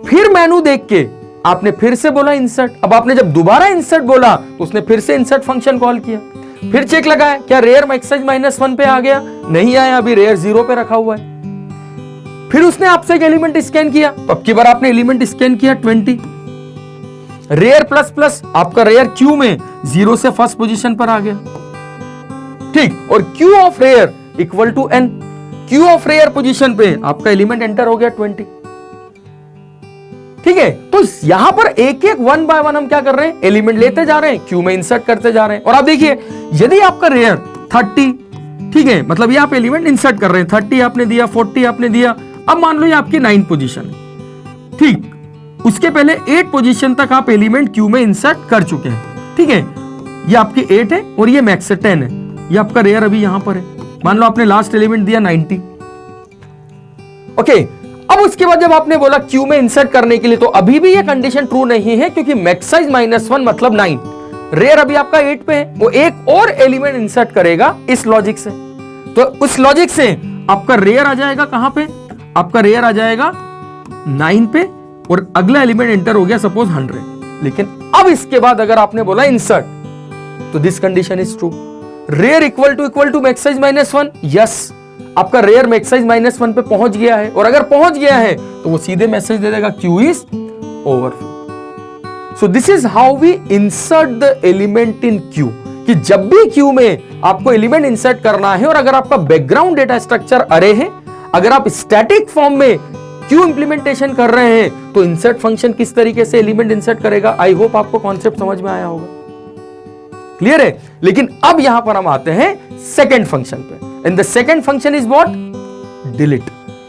फिर मेनू देख के आपने फिर से बोला इंसर्ट, अब आपने जब दोबारा इंसर्ट बोला तो उसने फिर से इंसर्ट फंक्शन कॉल किया, फिर चेक लगाया क्या रेयर मैक्साइज -1 पे आ गया, नहीं आया, अभी रेयर 0 पे रखा हुआ है। फिर उसने आपसे एक एलिमेंट स्कैन किया, तो अब की बार आपने एलिमेंट स्कैन किया 20, रेयर प्लस प्लस, आपका रेयर क्यू में 0 से फर्स्ट पोजीशन पर आ गया, ठीक, और queue of rear equal to n, queue of rear position पे आपका एलिमेंट एंटर हो गया 20, ठीक है। तो यहां पर एक एक 1 बाय 1 हम क्या कर रहे हैं, एलिमेंट लेते जा रहे हैं, क्यू में इंसर्ट करते जा रहे हैं। और आप देखिए यदि आपका रेयर 30, ठीक है, मतलब ये आप एलिमेंट इंसर्ट कर रहे हैं, 30 आपने दिया, 40 आपने दिया, अब मान लो ये आपकी 9 पोजीशन है, ठीक, उसके पहले 8 पोजीशन तक आप एलिमेंट क्यू में इंसर्ट कर चुके हैं, ठीक है, ये आपकी 8 है और ये मैक्स 10 है, ये आपका रेयर अभी यहां पर है, मान लो आपने लास्ट एलिमेंट दिया 90, ओके। अब उसके बाद जब आपने बोला क्यू में इंसर्ट करने के लिए, तो अभी भी ये कंडीशन ट्रू नहीं है, क्योंकि मैक्साइज -1 मतलब 9, रेयर अभी आपका 8 पे है, वो एक और एलिमेंट इंसर्ट करेगा इस लॉजिक से, तो उस लॉजिक से आपका रेयर आ जाएगा कहां पे, आपका रेयर आ जाएगा 9 पे, और अगला एलिमेंट एंटर हो गया सपोज 100। लेकिन अब इसके बाद अगर आपने बोला इंसर्ट, तो this condition is true, rear equal to maxsize -1, yes, आपका रेयर मैक्साइज -1 पे पहुंच गया है, और अगर पहुंच गया है तो वो सीधे मैसेज दे देगा queue is overflow. So this is how we insert the element in queue, कि जब भी क्यू में आपको एलिमेंट इंसर्ट करना है और अगर आपका बैकग्राउंड डेटा स्ट्रक्चर अरे है, अगर आप स्टैटिक फॉर्म में क्यू इंप्लीमेंटेशन कर रहे हैं, तो इंसर्ट फंक्शन किस तरीके से एलिमेंट इंसर्ट करेगा। आई होप आपको कॉन्सेप्ट समझ में आया होगा, क्लियर है। लेकिन अब यहां पर हम आते हैं सेकंड फंक्शन पे, and the second function is what, delete,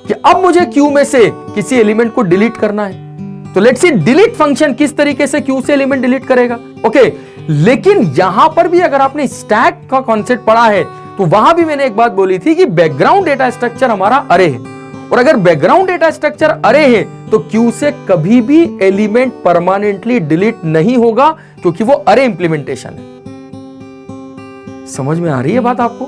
कि अब मुझे क्यू में से किसी एलिमेंट को डिलीट करना है, तो लेट्स सी डिलीट फंक्शन किस तरीके से क्यू से एलिमेंट डिलीट करेगा, ओके। लेकिन यहां पर भी अगर आपने स्टैक का कॉन्सेप्ट पढ़ा है, तो वहां भी मैंने एक बात बोली थी कि बैकग्राउंड डेटा स्ट्रक्चर हमारा अरे है, और अगर बैकग्राउंड डेटा स्ट्रक्चर अरे है तो क्यू से कभी भी एलिमेंट परमानेंटली डिलीट नहीं होगा, क्योंकि वो अरे इंप्लीमेंटेशन है। समझ में आ रही है बात आपको,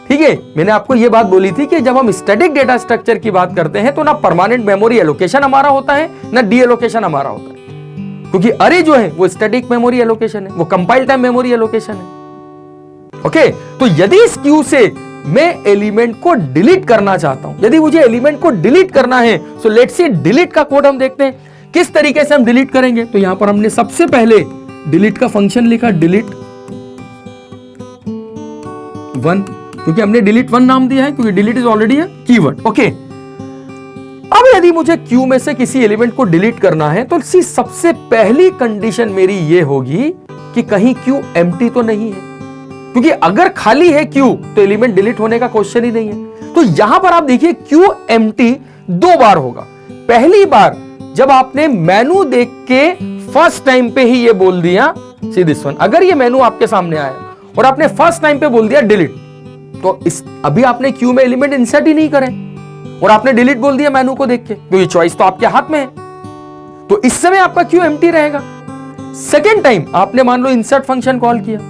ठीक है। मैंने आपको यह बात बोली थी कि जब हम स्टैटिक डेटा स्ट्रक्चर की बात करते हैं, तो ना परमानेंट मेमोरी एलोकेशन हमारा होता है, ना डी एलोकेशन हमारा होता है, क्योंकि अरे जो है वो स्टैटिक मेमोरी एलोकेशन है, वो कंपाइल टाइम मेमोरी एलोकेशन है, ओके। तो यदि इस क्यू से मैं एलिमेंट को डिलीट करना चाहता हूं, यदि मुझे एलिमेंट को डिलीट करना है, सो लेट्स सी डिलीट का कोड हम देखते हैं किस तरीके से हम डिलीट करेंगे। तो यहां पर हमने सबसे पहले डिलीट का फंक्शन लिखा, डिलीट 1, क्योंकि हमने डिलीट 1 नाम दिया है, क्योंकि delete is already a keyword, okay. अब यदि मुझे क्यू में से किसी एलिमेंट को डिलीट करना है, तो सबसे पहली कंडीशन मेरी ये होगी कि कहीं क्यू एम्प्टी तो नहीं है, क्योंकि अगर खाली है क्यू तो एलिमेंट डिलीट होने का क्वेश्चन ही नहीं है। तो यहां पर आप देखिए क्यू एम्प्टी 2 बार होगा। पहली बार जब आपने मेनू देख के फर्स्ट टाइम पे ही ये बोल दिया, सी दिस वन, अगर ये मेनू आपके सामने आया और आपने फर्स्ट टाइम पे बोल दिया डिलीट, तो अभी आपने क्यू में एलिमेंट इंसर्ट ही नहीं करे और आपने डिलीट बोल दिया मेनू को देख के, तो ये चॉइस तो आपके हाथ में है, तो इस समय आपका क्यू एम्प्टी रहेगा। सेकेंड टाइम आपने मान लो इंसर्ट फंक्शन कॉल किया,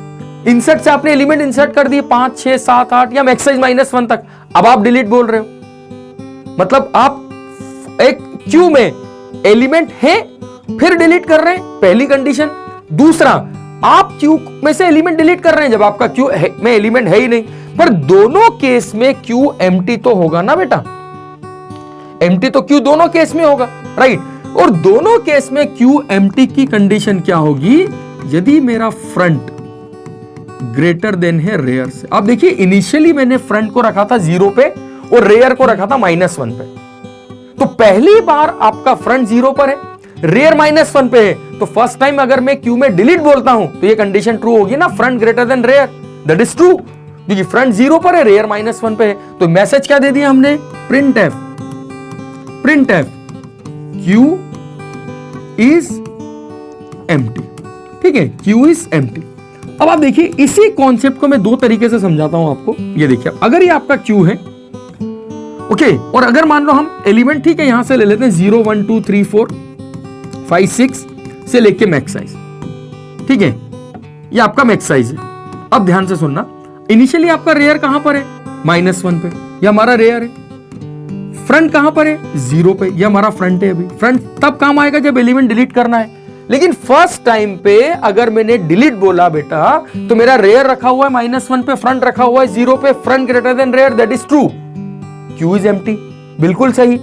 इंसर्ट से आपने एलिमेंट इंसर्ट कर दिए 5, 6, 7, 8 या मैक्साइज -1 तक, अब आप डिलीट बोल रहे हो, मतलब आप एक क्यू में एलिमेंट है फिर डिलीट कर रहे हैं, पहली कंडीशन। दूसरा, आप क्यू में से एलिमेंट डिलीट कर रहे हैं जब आपका क्यू में एलिमेंट है ही नहीं, पर दोनों केस में क्यू एम्प्टी तो होगा ना बेटा। एम्प्टी तो क्यू दोनों केस में होगा, राइट। और दोनों केस में क्यू एम्प्टी की कंडीशन क्या होगी, यदि मेरा फ्रंट ग्रेटर देन है रेयर से। अब देखिए इनिशियली मैंने फ्रंट को रखा था 0 पे और रेयर को रखा था -1 पे। तो पहली बार आपका फ्रंट 0 पर है, रेयर -1 पे है, तो फर्स्ट टाइम अगर मैं क्यू में डिलीट बोलता हूं तो ये कंडीशन ट्रू होगी ना, front greater than rear, that is true, क्योंकि फ्रंट 0 पर है, रेयर -1 पे है। तो मैसेज क्या दे दिया हमने, print F queue is empty, ठीक है, क्यू इज एम्प्टी। अब आप देखिए इसी कॉन्सेप्ट को मैं दो तरीके से समझाता हूं आपको। ये देखिए अगर ये आपका क्यू है, ओके, और अगर मान लो हम एलिमेंट, ठीक है, यहां से ले लेते हैं 0 1 2 3 4 5 6 से लेके मैक्स साइज, ठीक है, ये आपका मैक्स साइज है। अब ध्यान से सुनना, इनिशियली आपका रेयर कहां पर है, -1 पे, ये हमारा रेयर है। फ्रंट कहां पर है, 0 पे, ये हमारा फ्रंट है। अभी फ्रंट तब काम आएगा जब एलिमेंट डिलीट करना है, लेकिन फर्स्ट टाइम पे अगर मैंने डिलीट बोला बेटा, तो मेरा रेयर रखा हुआ है -1 पे, फ्रंट रखा हुआ है 0 पे, front greater than rear, that is true, queue is empty, बिल्कुल सही।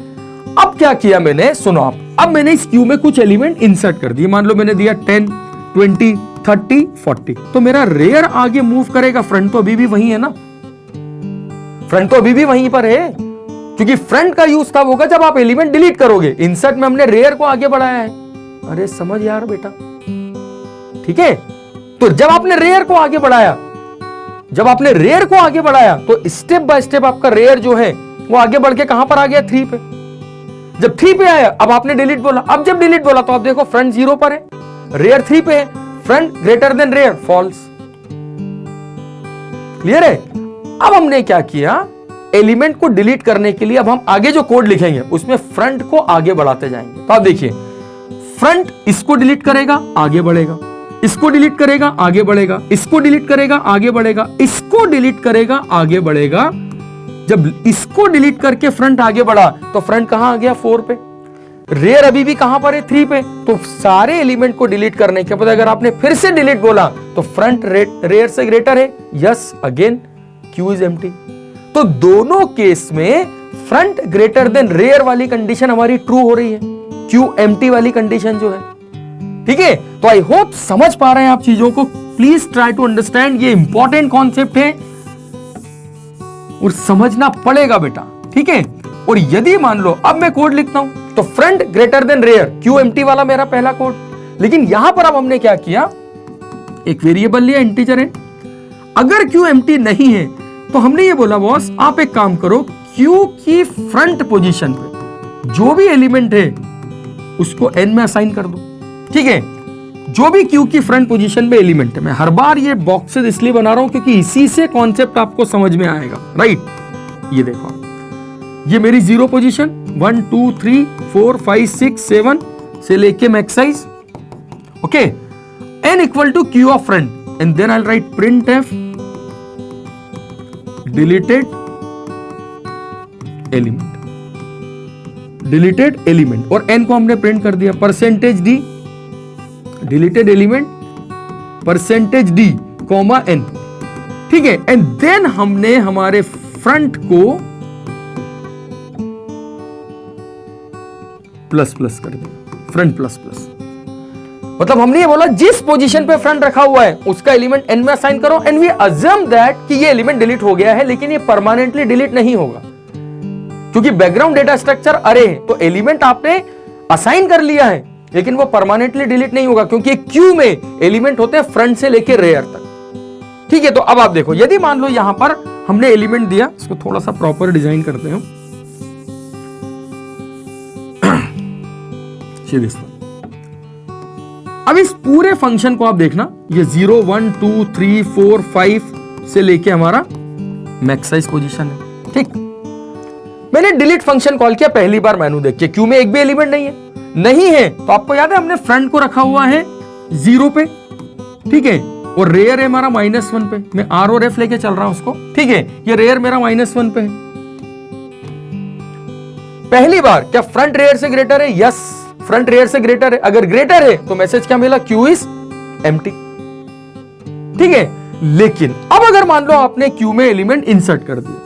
अब क्या किया मैंने, सुनो आप, अब मैंने इस क्यू में कुछ एलिमेंट इंसर्ट कर दिए। मान लो मैंने दिया 10 20 30 40, तो मेरा रेयर आगे मूव करेगा, फ्रंट तो अभी भी वही है ना, फ्रंट तो अभी भी वहीं पर है, क्योंकि फ्रंट का यूज तब होगा जब आप एलिमेंट डिलीट करोगे। इंसर्ट में हमने रेयर को आगे बढ़ाया है, अरे समझ यार बेटा, ठीक है। तो जब आपने रेयर को आगे बढ़ाया, तो स्टेप बाय स्टेप आपका रेयर जो है वो आगे बढ़ के कहां पर आ गया, 3 पे। जब 3 पे आया, अब आपने डिलीट बोला, अब जब डिलीट बोला तो आप देखो फ्रंट 0 पर है, रेयर 3 पे है, front greater than rear, false. Clear है। अब हमने क्या किया, एलिमेंट को डिलीट करने के लिए अब हम आगे जो कोड लिखेंगे उसमें फ्रंट को आगे बढ़ाते जाएंगे। तो आप देखिए, फ्रंट इसको डिलीट करेगा, आगे बढ़ेगा, इसको डिलीट करेगा, आगे बढ़ेगा, इसको डिलीट करेगा, आगे बढ़ेगा, इसको डिलीट करेगा, आगे बढ़ेगा। जब इसको डिलीट करके फ्रंट आगे बढ़ा तो फ्रंट कहां आ गया, 4 पे, रेयर अभी भी कहां पर है, 3 पे। तो सारे एलिमेंट को डिलीट करने के बाद अगर आपने फिर से डिलीट बोला तो फ्रंट रेयर से ग्रेटर है, yes, again Q is empty. तो दोनों केस में फ्रंट ग्रेटर देन रेयर वाली कंडीशन हमारी ट्रू हो रही है, क्यू एम्प्टी वाली कंडीशन जो है, ठीक है। तो आई होप समझ पा रहे हैं आप चीजों को। प्लीज ट्राई टू अंडरस्टैंड, ये इंपॉर्टेंट कॉन्सेप्ट है और समझना पड़ेगा बेटा, ठीक है। और यदि मान लो अब मैं कोड लिखता हूं, तो front greater than rear, queue empty वाला मेरा पहला कोड, लेकिन यहां पर अब हमने क्या किया, एक वेरिएबल लिया, इंटीजर है। अगर क्यू एम्प्टी नहीं है तो हमने ये बोला, बॉस आप एक काम करो, क्यू की फ्रंट पोजीशन पे जो भी एलिमेंट है उसको n में असाइन कर दो, ठीक है। जो भी क्यू की फ्रंट पोजीशन में एलिमेंट है, मैं हर बार ये बॉक्सेस इसलिए बना रहा हूं क्योंकि इसी से कॉन्सेप्ट आपको समझ में आएगा, राइट। ये देखो, ये मेरी 0 पोजीशन, 1 2 3 4 5 6 7 से लेके max size, okay, n equal to queue of front, and then I write printf deleted element, और n को हमने प्रिंट कर दिया %d deleted element %d comma n, ठीक है। एंड देन हमने हमारे फ्रंट को प्लस कर दिया, फ्रंट प्लस, मतलब हमने ये बोला जिस पोजीशन पे फ्रंट रखा हुआ है उसका एलिमेंट n में असाइन करो, एंड वी अज्यूम दैट कि ये एलिमेंट डिलीट हो गया है, लेकिन ये परमानेंटली डिलीट नहीं होगा क्योंकि बैकग्राउंड डेटा स्ट्रक्चर अरे है। तो एलिमेंट आपने असाइन कर लिया है, लेकिन वो परमानेंटली डिलीट नहीं होगा क्योंकि क्यू में एलिमेंट होते हैं फ्रंट से लेकर रेयर तक, ठीक है। तो अब आप देखो, यदि मान लो यहां पर हमने एलिमेंट दिया, इसको थोड़ा सा प्रॉपर डिजाइन करते हैं, अब इस पूरे फंक्शन को आप देखना, ये 0 1 2 3 4 5 से लेके हमारा मैक्स साइज पोजीशन है, ठीक। मैंने डिलीट फंक्शन कॉल किया पहली बार मेनू देख के, क्यू में एक भी एलिमेंट नहीं है, तो आपको याद है हमने फ्रंट को रखा हुआ है 0 पे, ठीक है, और रेयर है हमारा -1 पे। मैं R और F लेके चल रहा हूं उसको, ठीक है। ये रेयर मेरा -1 पे है। पहली बार क्या फ्रंट रेयर से ग्रेटर है, यस, फ्रंट रेयर से ग्रेटर है। अगर ग्रेटर है तो मैसेज क्या मिला, क्यू इज एम्प्टी, ठीक है। लेकिन अब अगर मान लो आपने क्यू में एलिमेंट इंसर्ट कर दिया,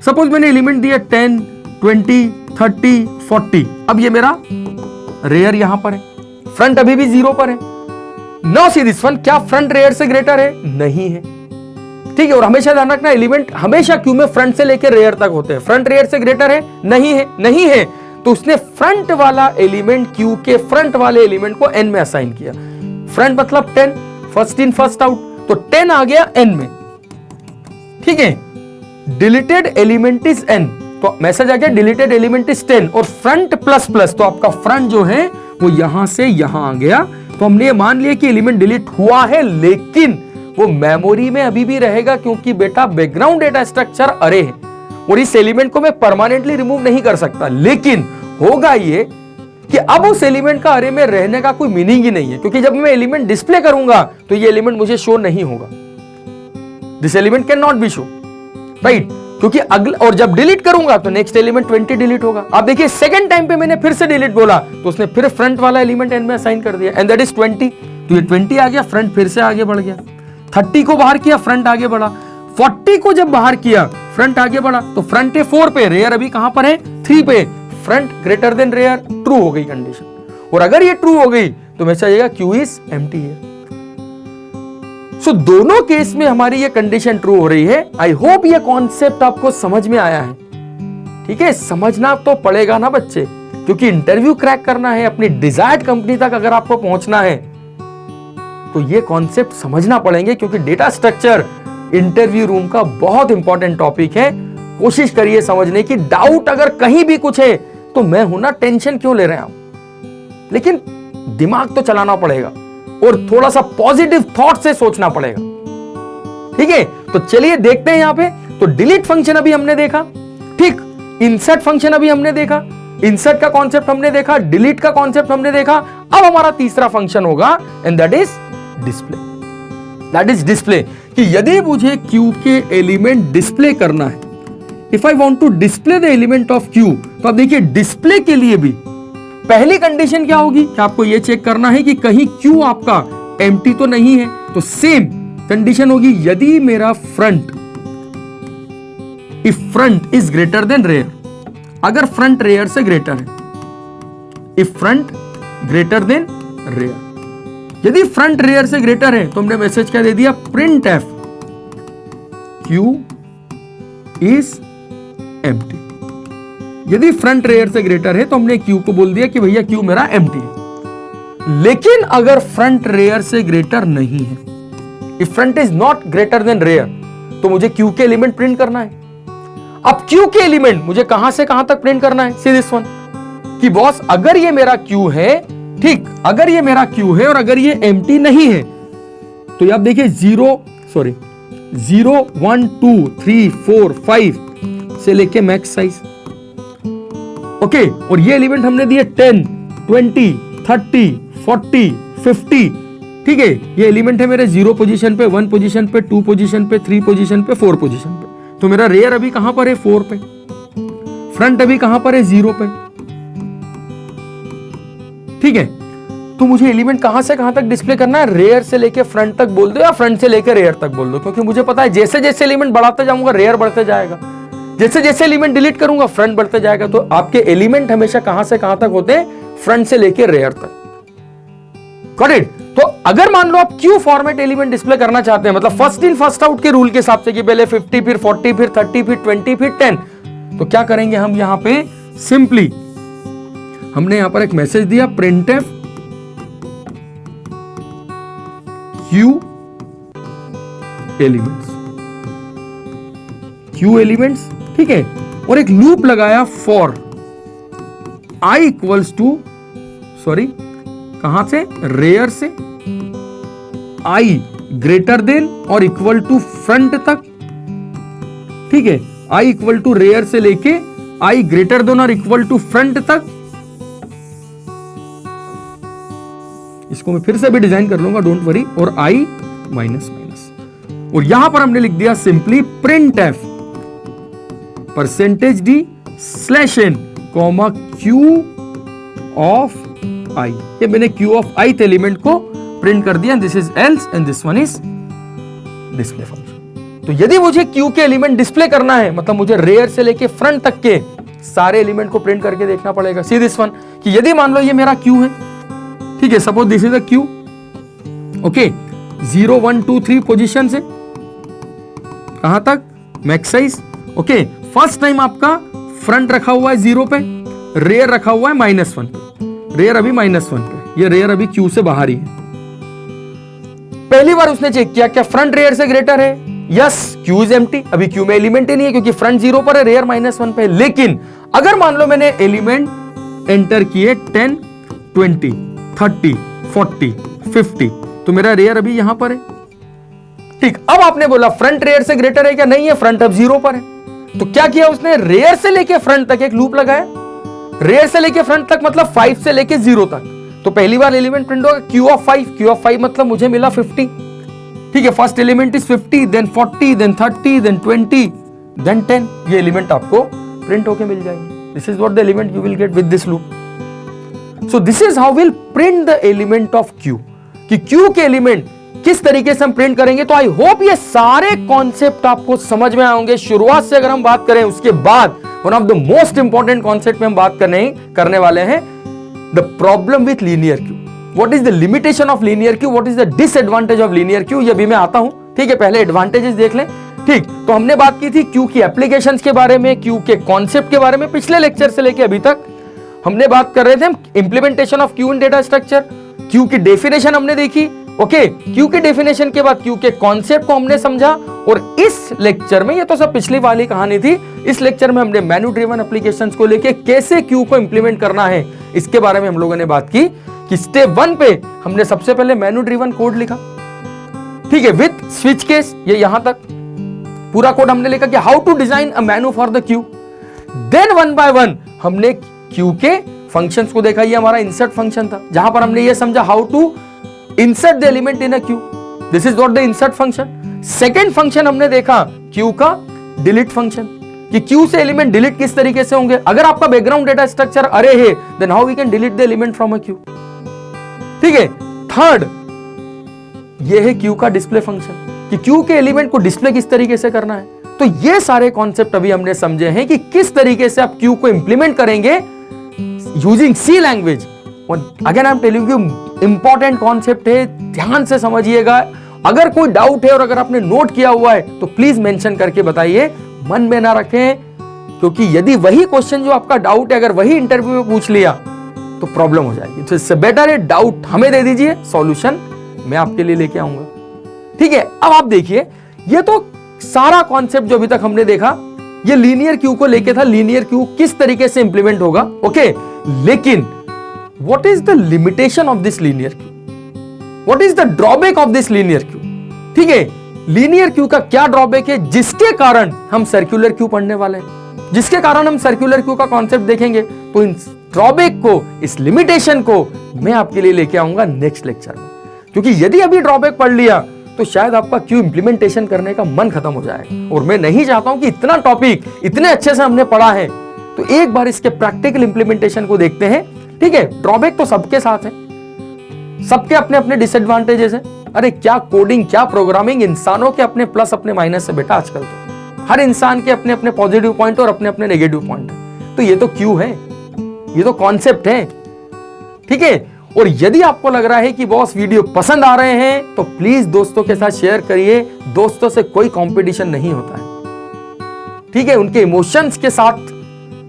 सपोज मैंने एलिमेंट दिया 10 20 30, 40। अब ये मेरा रेयर यहां पर है, फ्रंट अभी भी 0 पर है। नाउ सी दिस वन, क्या फ्रंट रेयर से ग्रेटर है? नहीं है। ठीक है, और हमेशा ध्यान रखना, एलिमेंट हमेशा क्यू में फ्रंट से लेकर रेयर तक होते हैं। फ्रंट रेयर से ग्रेटर है? नहीं है। नहीं है तो उसने फ्रंट वाला एलिमेंट क्यू के फ्रंट वाले एलिमेंट को एन में असाइन किया। फ्रंट मतलब 10, फर्स्ट इन फर्स्ट आउट, तो 10 आ गया एन में। ठीक है, डिलीटेड एलिमेंट इज एन, तो मैसेज आ गया डिलीटेड एलिमेंट इज 10, और फ्रंट प्लस प्लस, तो आपका फ्रंट जो है वो यहां से यहां आ गया। तो हमने ये मान लिया कि एलिमेंट डिलीट हुआ है, लेकिन वो मेमोरी में अभी भी रहेगा, क्योंकि बेटा बैकग्राउंड डेटा स्ट्रक्चर अरे है और इस एलिमेंट को मैं परमानेंटली रिमूव नहीं कर सकता। लेकिन होगा ये कि अब उस एलिमेंट का अरे में रहने का कोई मीनिंग ही नहीं है, क्योंकि जब मैं एलिमेंट डिस्प्ले करूंगा तो ये एलिमेंट मुझे शो नहीं होगा। This element can not be show, right, क्योंकि अगला, और जब डिलीट करूंगा तो नेक्स्ट एलिमेंट 20 डिलीट होगा। आप देखिए सेकंड टाइम पे मैंने फिर से डिलीट बोला तो उसने फिर फ्रंट वाला एलिमेंट एन में असाइन कर दिया, एंड दैट इज 20। तो ये 20 आ गया, फ्रंट फिर से आगे बढ़ गया। 30 को बाहर किया, फ्रंट आगे बढ़ा। 40 को जब बाहर किया, फ्रंट आगे बढ़ा, तो फ्रंट है 4 पे, रेयर अभी कहां पर है? 3 पे। Front greater than rear, true हो गई कंडीशन, और अगर ये ट्रू हो गई तो मैसेज आएगा क्यू इज एम्प्टी है। सो दोनों केस में हमारी ये कंडीशन ट्रू हो रही है। आई होप ये कॉन्सेप्ट आपको समझ में आया है। ठीक है, समझना तो पड़ेगा ना बच्चे, क्योंकि इंटरव्यू क्रैक करना है, अपनी डिजायर्ड कंपनी तक अगर आपको पहुंचना है तो ये कॉन्सेप्ट समझना पड़ेंगे, क्योंकि डेटा स्ट्रक्चर इंटरव्यू रूम का बहुत इंपॉर्टेंट टॉपिक है। कोशिश करिए समझने की। डाउट अगर कहीं भी कुछ है तो मैं हूं ना, टेंशन क्यों ले रहे हैं आप? लेकिन दिमाग तो चलाना पड़ेगा और थोड़ा सा पॉजिटिव थॉट से सोचना पड़ेगा। ठीक है, तो चलिए देखते हैं यहां पे। तो डिलीट फंक्शन अभी हमने देखा, ठीक, इंसर्ट फंक्शन अभी हमने देखा, इंसर्ट का कॉन्सेप्ट हमने देखा, डिलीट का कॉन्सेप्ट हमने देखा। अब हमारा तीसरा फंक्शन होगा, and that is display. That is display, कि यदि मुझे क्यू के एलिमेंट डिस्प्ले करना है, if I want to display the element of queue, तो आप देखिए डिस्प्ले के लिए भी पहली कंडीशन क्या होगी कि आपको यह चेक करना है कि कहीं क्यू आपका एम्प्टी तो नहीं है। तो सेम कंडीशन होगी, यदि मेरा front, if front is greater than rear, अगर फ्रंट रेयर से ग्रेटर है, if front greater than rear, यदि फ्रंट रेयर से ग्रेटर है तो हमने मैसेज क्या दे दिया? Printf queue is empty. यदि फ्रंट रेयर से ग्रेटर है तो हमने क्यू को बोल दिया कि भैया क्यू मेरा एम्प्टी है। लेकिन अगर फ्रंट रेयर से ग्रेटर नहीं है, if front is not greater than rear, तो मुझे क्यू के एलिमेंट प्रिंट करना है। अब क्यू के एलिमेंट मुझे कहां से कहां तक प्रिंट करना है? सी दिस वन, कि बॉस अगर ये मेरा क्यू है, ठीक, अगर ये मेरा क्यू है और अगर ये एम्प्टी नहीं है, तो आप देखिए 0, 1 2 3 4 5 से लेके मैक्स साइज, ओके, और ये एलिमेंट हमने दिए 10 20 30 40 50। ठीक है, ये एलिमेंट है मेरे 0 पोजीशन पे, 1 पोजीशन पे, 2 पोजीशन पे, 3 पोजीशन पे, 4 पोजीशन पे। तो मेरा रेयर अभी कहां पर है? 4 पे। फ्रंट अभी कहां पर है? 0 पे। ठीक है, तो मुझे एलिमेंट कहां से कहां तक डिस्प्ले करना है? रेयर से लेके फ्रंट तक बोल दो या फ्रंट से लेके रेयर तक बोल दो, क्योंकि मुझे पता है जैसे जैसे एलिमेंट बढ़ाता जाऊंगा रेयर बढ़ते जाएगा, जैसे जैसे एलिमेंट डिलीट करूंगा फ्रंट बढ़ते जाएगा। तो आपके एलिमेंट हमेशा कहां से कहां तक होते हैं? फ्रंट से लेके रेयर तक। Got it? तो अगर मान लो आप क्यू फॉर्मेट एलिमेंट डिस्प्ले करना चाहते हैं, मतलब फर्स्ट इन फर्स्ट आउट के रूल के हिसाब से कि पहले 50 फिर 40 फिर 30 फिर 20 फिर 10, तो क्या करेंगे हम यहां पे? सिंपली हमने यहां पर एक मैसेज दिया, printf queue elements, queue elements, ठीक है, और एक लूप लगाया for I equals to, sorry कहां से? रेयर से आई ग्रेटर देन और इक्वल टू फ्रंट तक। ठीक है, आई इक्वल टू रेयर से लेके आई ग्रेटर देन और इक्वल टू फ्रंट तक। इसको मैं फिर से भी डिजाइन कर लूंगा, डोंट वरी, और आई माइनस माइनस, और यहां पर हमने लिख दिया simply print F %d/n comma Q of I. ये मैंने क्यू ऑफ आई एलिमेंट को प्रिंट कर दिया। This is else and this one is display function. तो यदि मुझे क्यू के एलिमेंट डिस्प्ले करना है, मतलब मुझे रेयर से लेके फ्रंट तक के सारे एलिमेंट को प्रिंट करके देखना पड़ेगा। सी दिस वन, कि यदि मान लो ये मेरा क्यू है, ठीक है, suppose this is a Q, okay, 0 1 2 3 position से कहां तक, max size, okay. First time आपका फ्रंट रखा हुआ है 0 पे, रेयर रखा हुआ है -1 पे, रेयर अभी -1 पे, ये रेयर अभी क्यू से बाहर ही है। पहली बार उसने चेक किया क्या फ्रंट रेयर से ग्रेटर है, यस, क्यू इज एम्प्टी, अभी क्यू में एलिमेंट ही नहीं है क्योंकि फ्रंट 0 पर है, रेयर -1 पे है। लेकिन अगर मान लो मैंने एलिमेंट एंटर किए 10 20 30 40 50, तो मेरा रेयर अभी यहां पर है, ठीक। अब आपने बोला फ्रंट रेयर से ग्रेटर है क्या, नहीं है, फ्रंट अब 0 पर है। तो क्या किया उसने, रेयर से लेके फ्रंट तक एक लूप लगाया, रेयर से लेके फ्रंट तक मतलब 5 से लेके 0 तक। तो पहली बार एलिमेंट प्रिंट होगा क्यू ऑफ 5, क्यू ऑफ 5 मतलब मुझे मिला 50, ठीक है। First element is 50, then 40, then 30, then 20, then 10, ये एलिमेंट आपको प्रिंट होके मिल जाएंगे। This is what the element you will get with this loop. So this is how will print the element of queue, कि क्यू के element किस तरीके से हम प्रिंट करेंगे। तो आई होप ये सारे कॉन्सेप्ट आपको समझ में आएंगे। शुरुआत से अगर हम बात करें, उसके बाद one of the most important concept में हम बात करने वाले हैं, the problem with linear Q. What is the limitation of linear Q, what is the disadvantage of linear Q, ये भी मैं आता हूं, ठीक है। पहले एडवांटेजेस देख लें, ठीक। तो हमने बात की थी क्यू की एप्लीकेशंस के बारे में, क्यू के कॉन्सेप्ट के बारे में। पिछले लेक्चर से लेके अभी तक हमने बात कर रहे थे हम implementation of Q in data structure, Q की डेफिनेशन हमने देखी, ओके। क्यू के डेफिनेशन के बाद क्यू के कॉन्सेप्ट को हमने समझा। और इस लेक्चर में, ये तो सब पिछली वाली कहानी थी, इस लेक्चर में हमने मेनू ड्रिवन एप्लीकेशंस को लेके कैसे क्यू को इंप्लीमेंट करना है, इसके बारे में हम लोगों ने बात की। कि स्टेप 1 पे हमने सबसे पहले मेनू ड्रिवन कोड लिखा, ठीक है, विथ स्विच केस, ये यहां तक पूरा कोड हमने लिखा कि how to design a menu for the queue. देन 1 by 1 हमने क्यू के फंक्शंस को देखा, ये हमारा इंसर्ट फंक्शन था, जहां पर हमने ये समझा how to insert the element in a queue, this is what the insert function. Second function हमने देखा क्यू का डिलीट फंक्शन, कि क्यू से एलिमेंट डिलीट किस तरीके से होंगे। अगर आपका बैकग्राउंड डेटा स्ट्रक्चर अरे है, then how we can delete the element from a queue, ठीक है। थर्ड ये है क्यू का डिस्प्ले फंक्शन, कि क्यू के एलिमेंट को डिस्प्ले किस तरीके से करना है। तो ये सारे कॉन्सेप्ट अभी हमने समझे हैं कि किस तरीके से आप क्यू को इंप्लीमेंट करेंगे using C language. Again I am telling you, important concept है, ध्यान से समझिएगा। अगर कोई डाउट है और अगर आपने नोट किया हुआ है तो प्लीज मेंशन करके बताइए, मन में ना रखें, क्योंकि यदि वही क्वेश्चन जो आपका डाउट है अगर वही इंटरव्यू में पूछ लिया तो प्रॉब्लम हो जाएगी। तो इससे बेटर है डाउट हमें दे दीजिए, सॉल्यूशन मैं आपके लिए लेके आऊंगा, ठीक है। अब आप देखिए, ये तो सारा कॉन्सेप्ट जो अभी तक हमने देखा ये लीनियर क्यू को लेके था, लीनियर क्यू किस तरीके से इंप्लीमेंट होगा, ओके। लेकिन what is the limitation of this linear Q, what is the drawback of this linear Q, ठीक है। लीनियर क्यू का क्या ड्रॉबैक है जिसके कारण हम सर्कुलर क्यू पढ़ने वाले हैं, जिसके कारण हम सर्कुलर क्यू का कॉन्सेप्ट देखेंगे। तो इन ड्रॉबैक को, इस लिमिटेशन को मैं आपके लिए लेके आऊंगा नेक्स्ट लेक्चर में, क्योंकि यदि अभी ड्रॉबैक पढ़ लिया तो शायद आपका क्यू इंप्लीमेंटेशन करने का मन खत्म हो जाएगा। और मैं नहीं चाहता हूं कि इतना टॉपिक इतने अच्छे से हमने पढ़ा है तो एक बार इसके प्रैक्टिकल इंप्लीमेंटेशन को देखते हैं, ठीक है। ड्रॉबैक तो सबके साथ है, सबके अपने अपने डिसएडवांटेजेस हैं। अरे क्या कोडिंग, क्या प्रोग्रामिंग, इंसानों के अपने प्लस अपने माइनस है बेटा। आजकल तो हर इंसान के अपने अपने पॉजिटिव पॉइंट और अपने अपने नेगेटिव पॉइंट है। तो ये तो क्यू है, ये तो कॉन्सेप्ट है, ठीक है। और यदि आपको लग रहा है कि बॉस वीडियो पसंद आ रहे हैं तो प्लीज दोस्तों के साथ शेयर करिए। दोस्तों से कोई कंपटीशन नहीं होता है, ठीक है। उनके इमोशंस के साथ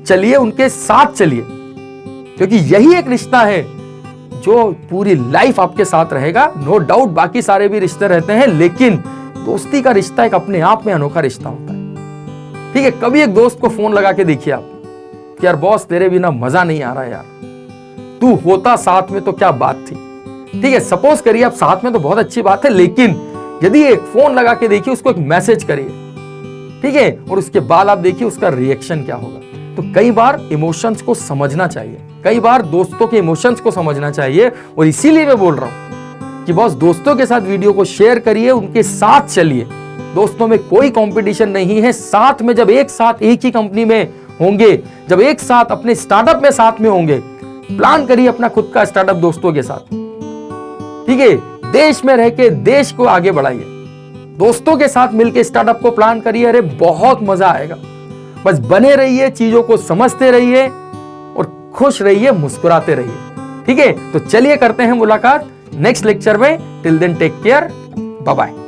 चलिए, उनके साथ चलिए, क्योंकि यही एक रिश्ता है जो पूरी लाइफ आपके साथ रहेगा। नो डाउट बाकी सारे भी रिश्ते रहते हैं, लेकिन दोस्ती का रिश्ता एक अपने आप में अनोखा रिश्ता होता है, ठीक है। कभी एक दोस्त को फोन लगा के देखिए आप कि यार बॉस तेरे बिना मजा नहीं आ रहा यार, तू होता साथ में तो क्या बात थी, ठीक है। सपोज करिए आप साथ में तो बहुत अच्छी बात है, लेकिन यदि एक फोन लगा के देखिए, उसको एक मैसेज करिए, ठीक है, और उसके बाद आप देखिए उसका रिएक्शन क्या होगा। तो कई बार इमोशंस को समझना चाहिए, कई बार दोस्तों के इमोशंस को समझना चाहिए। और इसीलिए मैं बोल रहा हूं कि बॉस दोस्तों के साथ वीडियो को शेयर करिए, उनके साथ चलिए। दोस्तों में कोई कंपटीशन नहीं है, साथ में जब एक साथ एक ही कंपनी में होंगे, जब एक साथ अपने स्टार्टअप में साथ में होंगे, प्लान करिए अपना खुद का स्टार्टअप दोस्तों के साथ, ठीक है। देश में रह के देश को आगे बढ़ाइए, दोस्तों के साथ मिलकर स्टार्टअप को प्लान करिए। अरे बहुत मजा आएगा, बस बने रहिए, चीजों को समझते रहिए और खुश रहिए, मुस्कुराते रहिए। ठीक है, तो चलिए करते हैं मुलाकात नेक्स्ट लेक्चर में। Till then take care, bye bye.